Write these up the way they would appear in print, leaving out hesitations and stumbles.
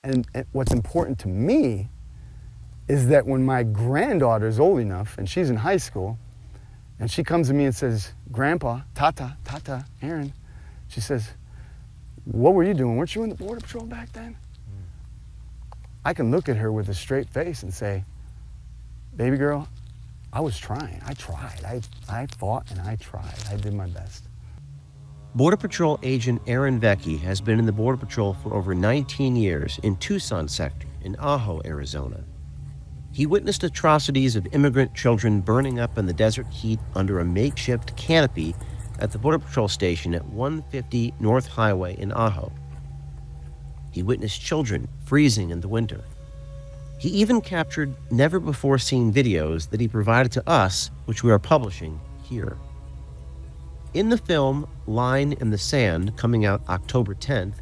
And what's important to me is that when my granddaughter is old enough, and she's in high school, and she comes to me and says, Grandpa, Tata, Aaron, she says, what were you doing? Weren't you in the Border Patrol back then? I can look at her with a straight face and say, baby girl, I was trying. I tried. I fought and I tried. I did my best. Border Patrol agent Aaron Vecchi has been in the Border Patrol for over 19 years in Tucson sector in Ajo, Arizona. He witnessed atrocities of immigrant children burning up in the desert heat under a makeshift canopy at the Border Patrol station at 150 North Highway in Ajo. He witnessed children freezing in the winter. He even captured never-before-seen videos that he provided to us, which we are publishing here. In the film Line in the Sand, coming out October 10th,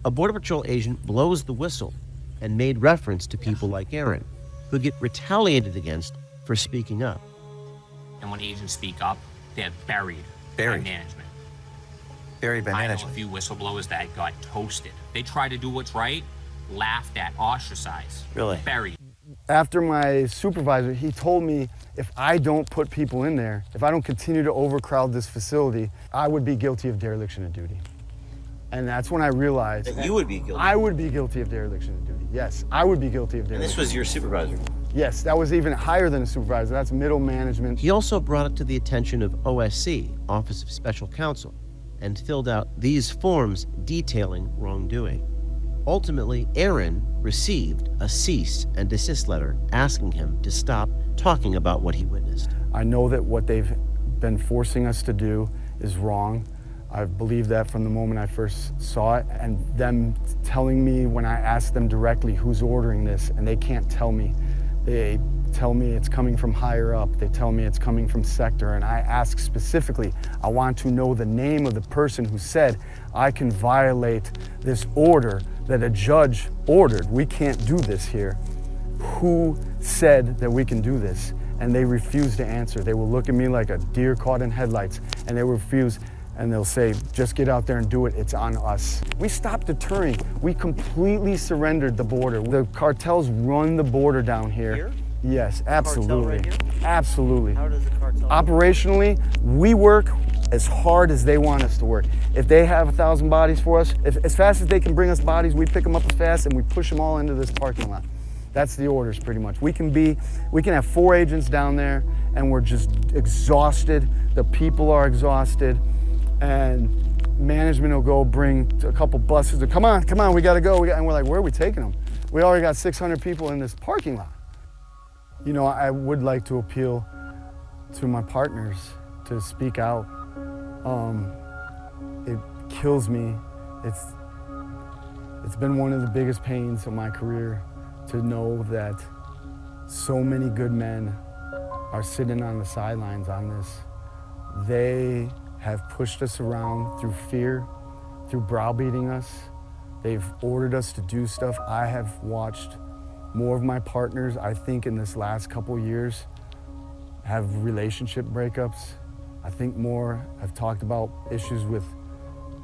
a Border Patrol agent blows the whistle and made reference to people like Aaron, who get retaliated against for speaking up. And when agents speak up, they're buried by management. Buried by management. I know a few whistleblowers that got toasted. They try to do what's right, laughed at, ostracized. Really? Buried. After my supervisor, he told me if I don't put people in there, if I don't continue to overcrowd this facility, I would be guilty of dereliction of duty. And that's when I realized that you would be guilty. I would be guilty of dereliction of duty. Yes, I would be guilty of dereliction. And this was your supervisor? Yes, that was even higher than a supervisor. That's middle management. He also brought it to the attention of OSC, Office of Special Counsel, and filled out these forms detailing wrongdoing. Ultimately, Aaron received a cease and desist letter asking him to stop talking about what he witnessed. I know that what they've been forcing us to do is wrong. I've believed that from the moment I first saw it, and them telling me when I asked them directly who's ordering this, and they can't tell me. They tell me it's coming from higher up. They tell me it's coming from sector, and I ask specifically, I want to know the name of the person who said I can violate this order that a judge ordered. We can't do this here. Who said that we can do this? And they refuse to answer. They will look at me like a deer caught in headlights, and they refuse, and they'll say, just get out there and do it, it's on us. We stopped deterring. We completely surrendered the border. The cartels run the border down here. Yes, absolutely. Right here? Absolutely. How does the cartel Operationally, we work as hard as they want us to work. If they have 1,000 bodies for us, as fast as they can bring us bodies, we pick them up as fast and we push them all into this parking lot. That's the orders pretty much. We can have 4 agents down there and we're just exhausted. The people are exhausted, and management will go bring a couple buses. Come on, we gotta go. And we're like, where are we taking them? We already got 600 people in this parking lot. You know, I would like to appeal to my partners to speak out. It kills me. It's been one of the biggest pains of my career to know that so many good men are sitting on the sidelines on this. They have pushed us around through fear, through browbeating us. They've ordered us to do stuff. I have watched more of my partners, I think in this last couple years, have relationship breakups. I think more have talked about issues with,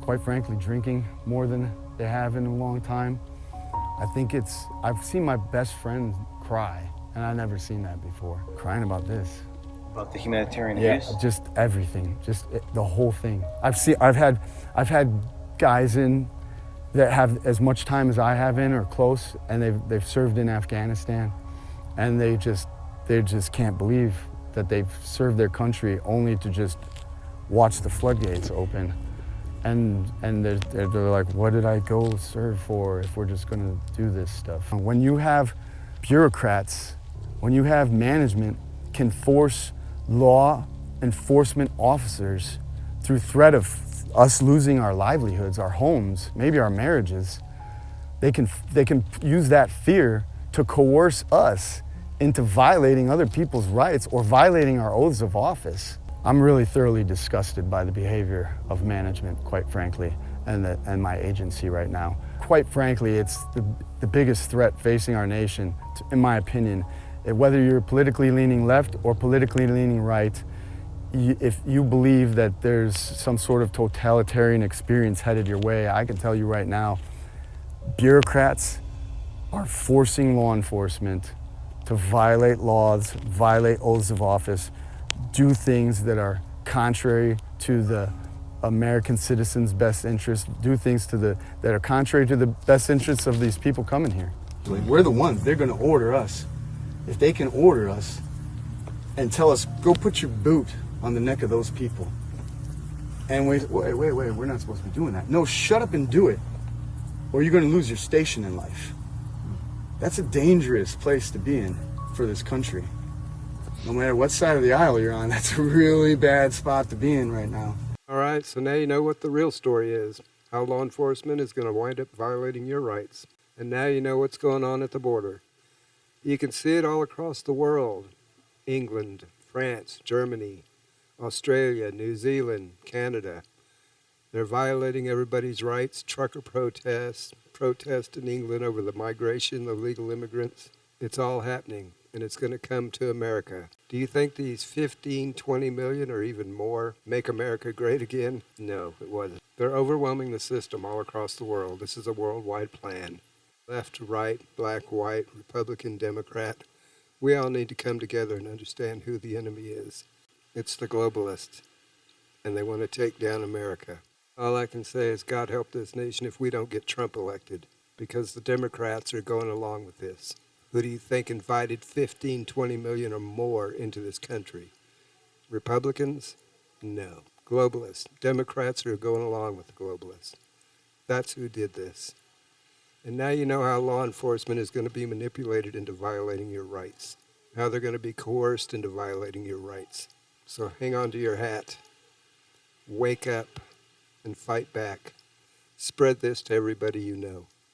quite frankly, drinking more than they have in a long time. I've seen my best friend cry, and I've never seen that before. Crying about this. About the humanitarian abuse? Just everything, the whole thing. I've had guys in that have as much time as I have in or close, and they've served in Afghanistan, and they just can't believe that they've served their country only to just watch the floodgates open. And they're like, what did I go serve for if we're just gonna do this stuff? When you have bureaucrats, when you have management can force law enforcement officers through threat of us losing our livelihoods, our homes, maybe our marriages, they can use that fear to coerce us into violating other people's rights or violating our oaths of office. I'm really thoroughly disgusted by the behavior of management, quite frankly, and my agency right now. Quite frankly, it's the biggest threat facing our nation, in my opinion. Whether you're politically leaning left or politically leaning right, if you believe that there's some sort of totalitarian experience headed your way, I can tell you right now, bureaucrats are forcing law enforcement to violate laws, violate oaths of office, do things that are contrary to the American citizens' best interest, do things that are contrary to the best interests of these people coming here. We're the ones, they're gonna order us. If they can order us and tell us, go put your boot on the neck of those people. And wait, we're not supposed to be doing that. No, shut up and do it, or you're gonna lose your station in life. That's a dangerous place to be in for this country. No matter what side of the aisle you're on, that's a really bad spot to be in right now. All right, so now you know what the real story is, how law enforcement is going to wind up violating your rights. And now you know what's going on at the border. You can see it all across the world. England, France, Germany, Australia, New Zealand, Canada. They're violating everybody's rights. Trucker protests in England over the migration of legal immigrants. It's all happening, and it's going to come to America. Do you think these 15, 20 million or even more make America great again? No, it wasn't. They're overwhelming the system all across the world. This is a worldwide plan. Left to right, black, white, Republican, Democrat. We all need to come together and understand who the enemy is. It's the globalists, and they want to take down America. All I can say is God help this nation if we don't get Trump elected, because the Democrats are going along with this. Who do you think invited 15, 20 million or more into this country? Republicans? No. Globalists. Democrats are going along with the globalists. That's who did this. And now you know how law enforcement is going to be manipulated into violating your rights, how they're going to be coerced into violating your rights. So hang on to your hat. Wake up and fight back. Spread this to everybody you know.